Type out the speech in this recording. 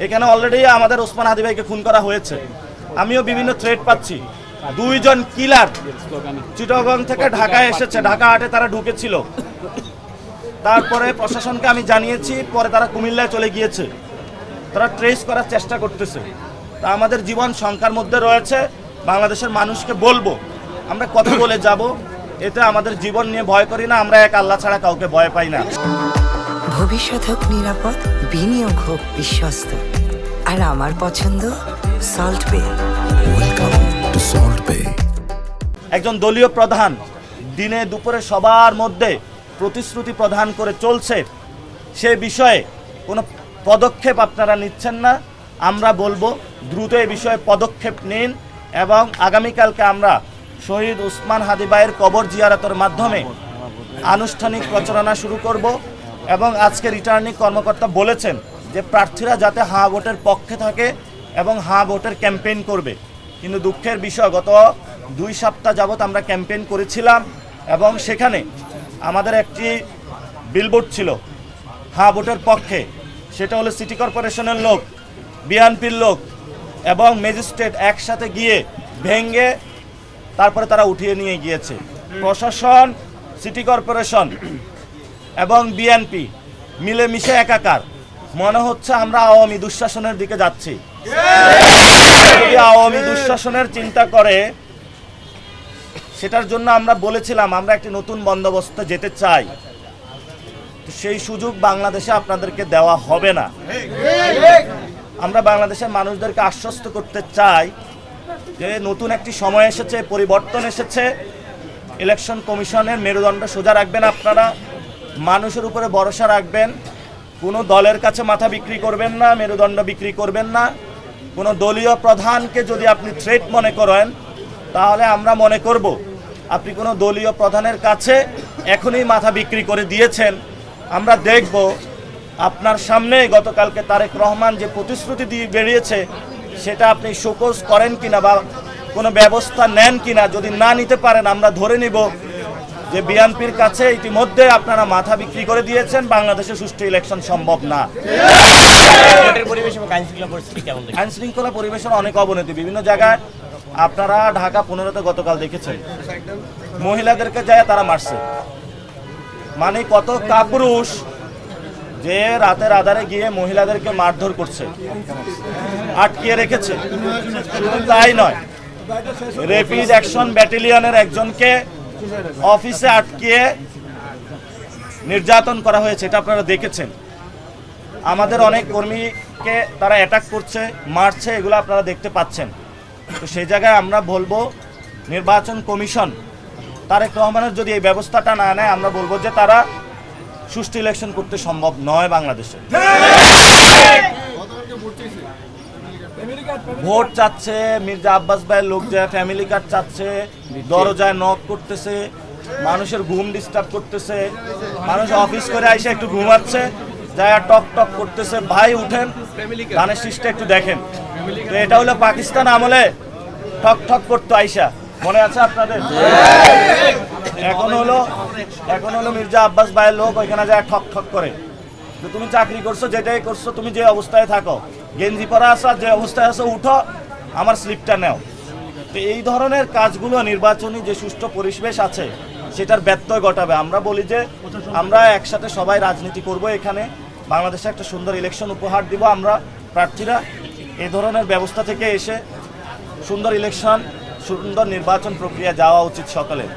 এখানে অলরেডি আমাদের ওসমান হাদি ভাইকে খুন করা হয়েছে। আমিও বিভিন্ন থ্রেট পাচ্ছি। 2 জন কিলার চিটাগং থেকে ঢাকায় এসেছে, ঢাকা হাটে তারা ঢুকেছিল। তারপরে প্রশাসনকে আমি জানিয়েছি, পরে তারা কুমিল্লায় চলে গিয়েছে। তারা ট্রেস করার চেষ্টা করতেছে। তা আমাদের জীবন শঙ্কার মধ্যে রয়েছে। বাংলাদেশের মানুষকে বলবো, আমরা কথা বলে যাব, এতে আমাদের জীবন নিয়ে ভয় করি না। আমরা এক আল্লাহ ছাড়া কাউকে ভয় পাই না। ভবিষ্যৎ হোক নিরাপদ, বিনিয়োগ হোক বিশ্বস্ত, আর আমার পছন্দ সল্ট বে। ওয়েলকাম টু সল্ট বে। একজন দলীয় প্রধান দিনে দুপুরে সবার মধ্যে প্রতিশ্রুতি প্রদান করে চলছে, সে বিষয়ে কোনো পদক্ষেপ আপনারা নিচ্ছেন না। আমরা বলবো দ্রুত এই বিষয়ে পদক্ষেপ নিন এবং আগামীকালকে আমরা শহীদ ওসমান হাদি ভাইয়ের কবর জিয়ারতের মাধ্যমে আনুষ্ঠানিক প্রচারণা শুরু করব। এবং আজকে রিটার্নিং কর্মকর্তা বলেছেন যে প্রার্থীরা যাতে হাঁ ভোটের পক্ষে থাকে এবং হাঁ ভোটের ক্যাম্পেইন করবে। কিন্তু দুঃখের বিষয়, গত 2 সপ্তাহ যাবৎ আমরা ক্যাম্পেইন করেছিলাম এবং সেখানে আমাদের একটি বিলবোর্ড ছিল হাঁ ভোটের পক্ষে। সেটা হলো সিটি কর্পোরেশনের লোক, বিএনপির লোক এবং ম্যাজিস্ট্রেট একসাথে গিয়ে ভেঙে তারপরে তারা উঠিয়ে নিয়ে গিয়েছে। প্রশাসন, সিটি কর্পোরেশন এবং বিএনপি মিলেমিশে একাকার। মনে হচ্ছে আমরা আওয়ামী দুঃশাসনের দিকে যাচ্ছি। যদি আওয়ামী দুঃশাসনের চিন্তা করে, সেটার জন্য আমরা বলেছিলাম আমরা একটি নতুন বন্দোবস্তে যেতে চাই। সেই সুযোগ বাংলাদেশে আপনাদেরকে দেওয়া হবে না। আমরা বাংলাদেশের মানুষদেরকে আশ্বস্ত করতে চাই যে নতুন একটি সময় এসেছে, পরিবর্তন এসেছে। ইলেকশন কমিশনের মেরুদণ্ড সোজা রাখবেন আপনারা, মানুষের উপরে ভরসা রাখবেন। কোনো দলের কাছে মাথা বিক্রি করবেন না, মেরুদণ্ড বিক্রি করবেন না। কোনো দলীয় প্রধানকে যদি আপনি থ্রেট মনে করেন, তাহলে আমরা মনে করব আপনি কোনো দলীয় প্রধানের কাছে এখনই মাথা বিক্রি করে দিয়েছেন। আমরা দেখব আপনার সামনে গতকালকে তারেক রহমান যে প্রতিশ্রুতি দিয়ে বেরিয়েছে, সেটা আপনি শোকজ করেন কিনা বা কোনো ব্যবস্থা নেন কিনা। যদি না নিতে পারেন, আমরা ধরে নিব যে বিএনপির কাছে ইতিমধ্যে আপনারা মাথা বিক্রি করে দিয়েছেন, বাংলাদেশে সুষ্ঠু ইলেকশন সম্ভব না। আইন শৃঙ্খলা পরিবেশের অনেক অবনতি বিভিন্ন জায়গায়। আপনারা ঢাকা 15-তে গতকাল দেখেছেন, মহিলাদেরকে যায় তারা মারছে। মানে কত কাপুরুষ যে রাতের আধারে গিয়ে মহিলাদেরকে মারধর করছে, আটকিয়ে রেখেছে। শুধু তাই নয়, র্যাপিড অ্যাকশন ব্যাটালিয়নের একজনকে অফিসে আটকিয়ে নির্যাতন করা হয়েছে, এটা আপনারা দেখেছেন। আমাদের অনেক কর্মীকে তারা অ্যাটাক করছে, মারছে, এগুলো আপনারা দেখতে পাচ্ছেন। তো সেই জায়গায় আমরা বলবো নির্বাচন কমিশন তারেক রহমানের যদি এই ব্যবস্থাটা না নেয়, আমরা বলবো যে তারা সুষ্ঠু ইলেকশন করতে সম্ভব নয় বাংলাদেশে। ভোট চাচ্ছে, মির্জা আব্বাস ভাইয়ের লোক যায় ফ্যামিলি কার্ড চাচ্ছে, দরজায় নক করতেছে, মানুষের ঘুম ডিস্টার্ব করতেছে। মানুষ অফিস করে আইসে একটু ঘুমাচ্ছে, যায় টক টক করতেছে, ভাই উঠেন ধানের শীষটা একটু দেখেন। তো এটা হলো পাকিস্তান আমলে ঠক ঠক করতো আইসা, মনে আছে আপনাদের? এখন হলো মির্জা আব্বাস ভাইয়ের লোক ওইখানে যায় ঠক ঠক করে। তো তুমি চাকরি করছো, যেটাই করছো, তুমি যে অবস্থায় থাকো, গেঞ্জি পরা আসো, যে অবস্থায় আসো, উঠো, আমার স্লিপটা নেও। তো এই ধরনের কাজগুলো নির্বাচনী যে সুষ্ঠু পরিবেশ আছে সেটার ব্যত্যয় ঘটাবে। আমরা বলি যে আমরা একসাথে সবাই রাজনীতি করব, এখানে বাংলাদেশে একটা সুন্দর ইলেকশন উপহার দিব। আমরা প্রার্থীরা এই ধরনের ব্যবস্থা থেকে এসে সুন্দর ইলেকশন, সুন্দর নির্বাচন প্রক্রিয়া যাওয়া উচিত সকলের।